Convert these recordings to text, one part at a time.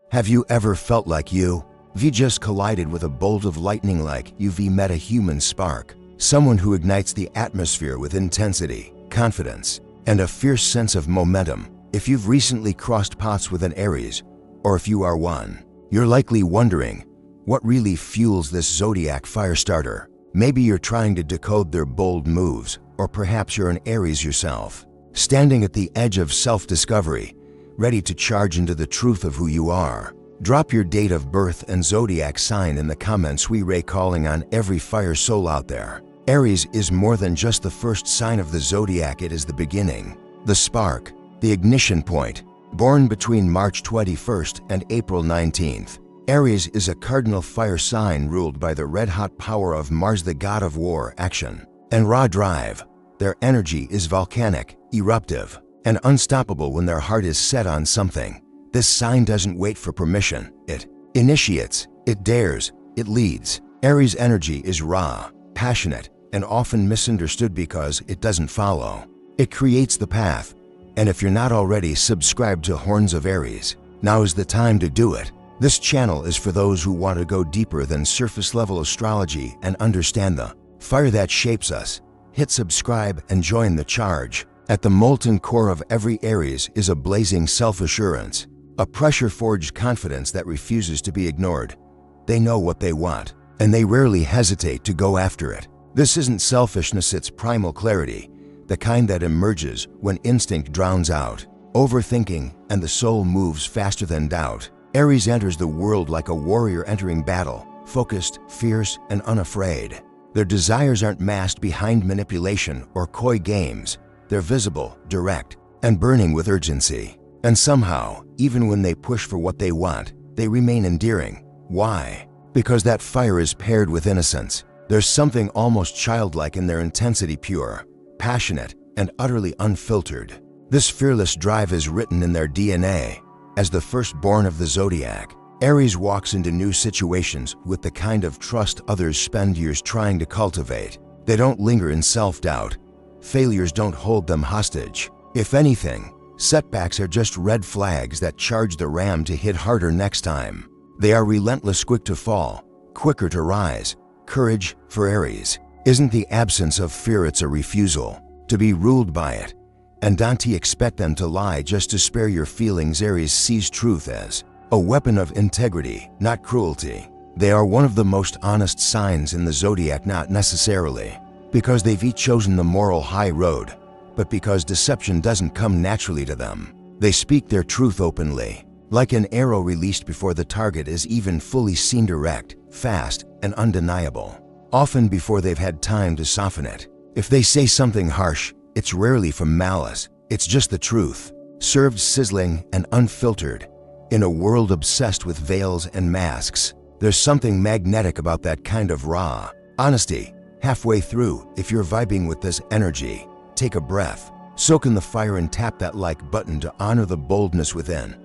Have you ever felt like you've just collided with a bolt of lightning, like you've met a human spark, someone who ignites the atmosphere with intensity, confidence, and a fierce sense of momentum? If you've recently crossed paths with an Aries, or if you are one, you're likely wondering, what really fuels this zodiac fire starter? Maybe you're trying to decode their bold moves, or perhaps you're an Aries yourself, standing at the edge of self-discovery, ready to charge into the truth of who you are. Drop your date of birth and zodiac sign in the comments. We're calling on every fire soul out there. Aries is more than just the first sign of the zodiac. It is the beginning, the spark, the ignition point. Born between March 21st and April 19th, Aries is a cardinal fire sign ruled by the red-hot power of Mars, the god of war, action, and raw drive. Their energy is volcanic, eruptive, and unstoppable when their heart is set on something. This sign doesn't wait for permission. It initiates, it dares, it leads. Aries energy is raw, passionate, and often misunderstood because it doesn't follow. It creates the path. And if you're not already subscribed to Horns of Aries, now is the time to do it. This channel is for those who want to go deeper than surface-level astrology and understand the fire that shapes us. Hit subscribe and join the charge. At the molten core of every Aries is a blazing self-assurance, a pressure-forged confidence that refuses to be ignored. They know what they want, and they rarely hesitate to go after it. This isn't selfishness, it's primal clarity, the kind that emerges when instinct drowns out overthinking and the soul moves faster than doubt. Aries enters the world like a warrior entering battle, focused, fierce, and unafraid. Their desires aren't masked behind manipulation or coy games. They're visible, direct, and burning with urgency. And somehow, even when they push for what they want, they remain endearing. Why? Because that fire is paired with innocence. There's something almost childlike in their intensity, pure, passionate, and utterly unfiltered. This fearless drive is written in their DNA. As the firstborn of the zodiac, Aries walks into new situations with the kind of trust others spend years trying to cultivate. They don't linger in self-doubt. Failures don't hold them hostage. If anything, setbacks are just red flags that charge the ram to hit harder next time. They are relentless, quick to fall, quicker to rise. Courage, for Aries, isn't the absence of fear, it's a refusal to be ruled by it. And don't expect them to lie just to spare your feelings. Aries sees truth as a weapon of integrity, not cruelty. They are one of the most honest signs in the zodiac, not necessarily because they've each chosen the moral high road, but because deception doesn't come naturally to them. They speak their truth openly, like an arrow released before the target is even fully seen, direct, fast, and undeniable, often before they've had time to soften it. If they say something harsh, it's rarely from malice, it's just the truth, served sizzling and unfiltered. In a world obsessed with veils and masks, there's something magnetic about that kind of raw honesty. Halfway through, if you're vibing with this energy, take a breath, soak in the fire, and tap that like button to honor the boldness within.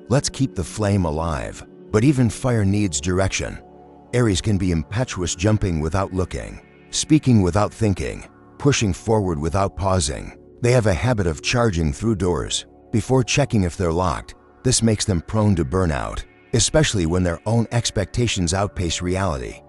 Let's keep the flame alive. But even fire needs direction. Aries can be impetuous, jumping without looking, speaking without thinking, pushing forward without pausing. They have a habit of charging through doors before checking if they're locked. This makes them prone to burnout, especially when their own expectations outpace reality.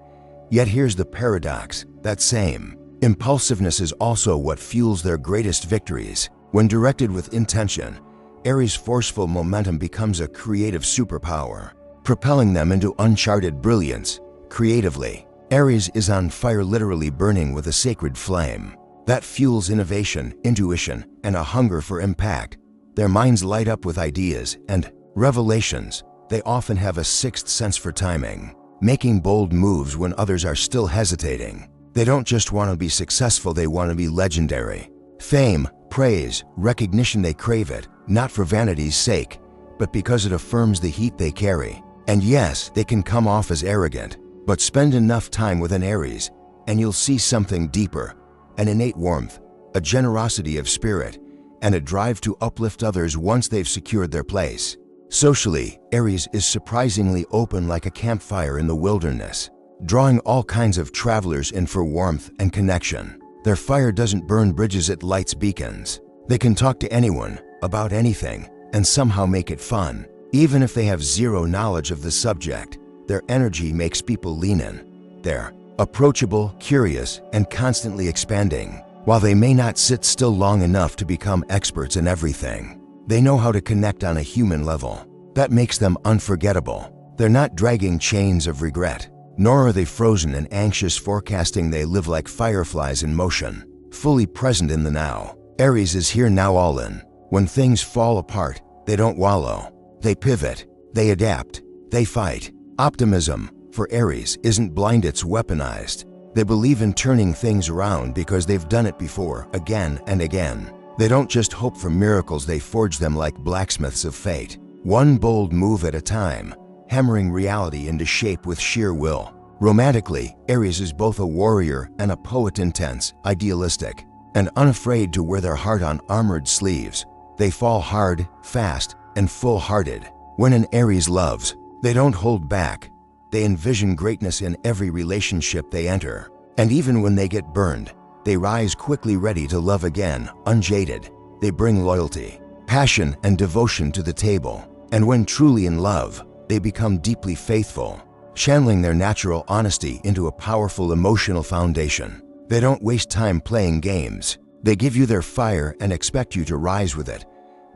Yet here's the paradox: that same impulsiveness is also what fuels their greatest victories. When directed with intention, Aries' forceful momentum becomes a creative superpower, propelling them into uncharted brilliance. Creatively, Aries is on fire, literally burning with a sacred flame that fuels innovation, intuition, and a hunger for impact. Their minds light up with ideas and revelations. They often have a sixth sense for timing, making bold moves when others are still hesitating. They don't just want to be successful, they want to be legendary. Fame, praise, recognition, they crave it, not for vanity's sake, but because it affirms the heat they carry. And yes, they can come off as arrogant, but spend enough time with an Aries and you'll see something deeper: an innate warmth, a generosity of spirit, and a drive to uplift others once they've secured their place. Socially, Aries is surprisingly open, like a campfire in the wilderness, drawing all kinds of travelers in for warmth and connection. Their fire doesn't burn bridges, it lights beacons. They can talk to anyone, about anything, and somehow make it fun. Even if they have zero knowledge of the subject, their energy makes people lean in. They're approachable, curious, and constantly expanding. While they may not sit still long enough to become experts in everything, they know how to connect on a human level. That makes them unforgettable. They're not dragging chains of regret, nor are they frozen in anxious forecasting. They live like fireflies in motion, fully present in the now. Aries is here now, all in. When things fall apart, they don't wallow. They pivot, they adapt, they fight. Optimism, for Aries, isn't blind, it's weaponized. They believe in turning things around because they've done it before, again and again. They don't just hope for miracles, they forge them like blacksmiths of fate. One bold move at a time, hammering reality into shape with sheer will. Romantically, Aries is both a warrior and a poet, intense, idealistic, and unafraid to wear their heart on armored sleeves. They fall hard, fast, and full-hearted. When an Aries loves, they don't hold back. They envision greatness in every relationship they enter. And even when they get burned, they rise quickly, ready to love again, unjaded. They bring loyalty, passion, and devotion to the table. And when truly in love, they become deeply faithful, channeling their natural honesty into a powerful emotional foundation. They don't waste time playing games. They give you their fire and expect you to rise with it.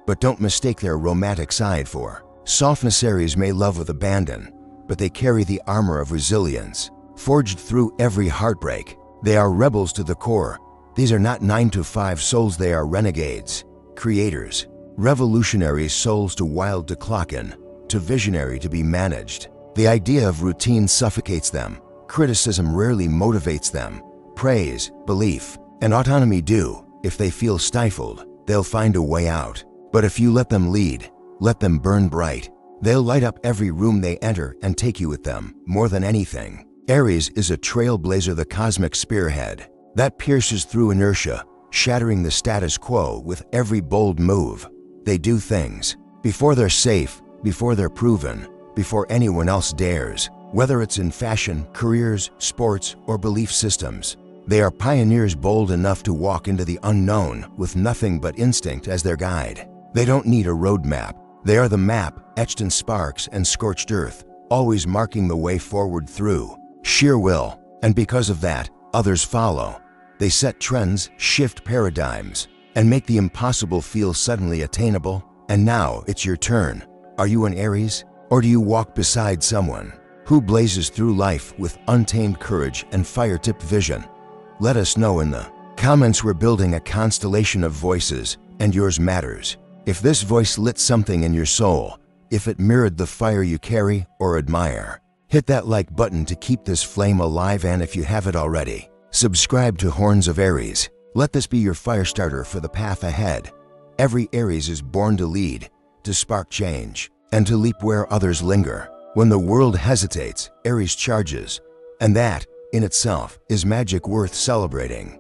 But don't mistake their romantic side for softness. Aries may love with abandon, but they carry the armor of resilience, forged through every heartbreak. They are rebels to the core. These are not 9-to-5 souls, they are renegades, creators, revolutionary souls, too wild to clock in, too visionary to be managed. The idea of routine suffocates them. Criticism rarely motivates them. Praise, belief, and autonomy do. If they feel stifled, they'll find a way out. But if you let them lead, let them burn bright, they'll light up every room they enter and take you with them. More than anything, Aries is a trailblazer, the cosmic spearhead that pierces through inertia, shattering the status quo with every bold move. They do things before they're safe, before they're proven, before anyone else dares. Whether it's in fashion, careers, sports, or belief systems, they are pioneers, bold enough to walk into the unknown with nothing but instinct as their guide. They don't need a roadmap. They are the map, etched in sparks and scorched earth, always marking the way forward through sheer will. And because of that, others follow. They set trends, shift paradigms, and make the impossible feel suddenly attainable. And now it's your turn. Are you an Aries? Or do you walk beside someone who blazes through life with untamed courage and fire-tipped vision? Let us know in the comments. We're building a constellation of voices, and yours matters. If this voice lit something in your soul, if it mirrored the fire you carry or admire, hit that like button to keep this flame alive. And if you haven't already, subscribe to Horns of Aries. Let this be your fire starter for the path ahead. Every Aries is born to lead, to spark change, and to leap where others linger. When the world hesitates, Aries charges, and that, in itself, is magic worth celebrating.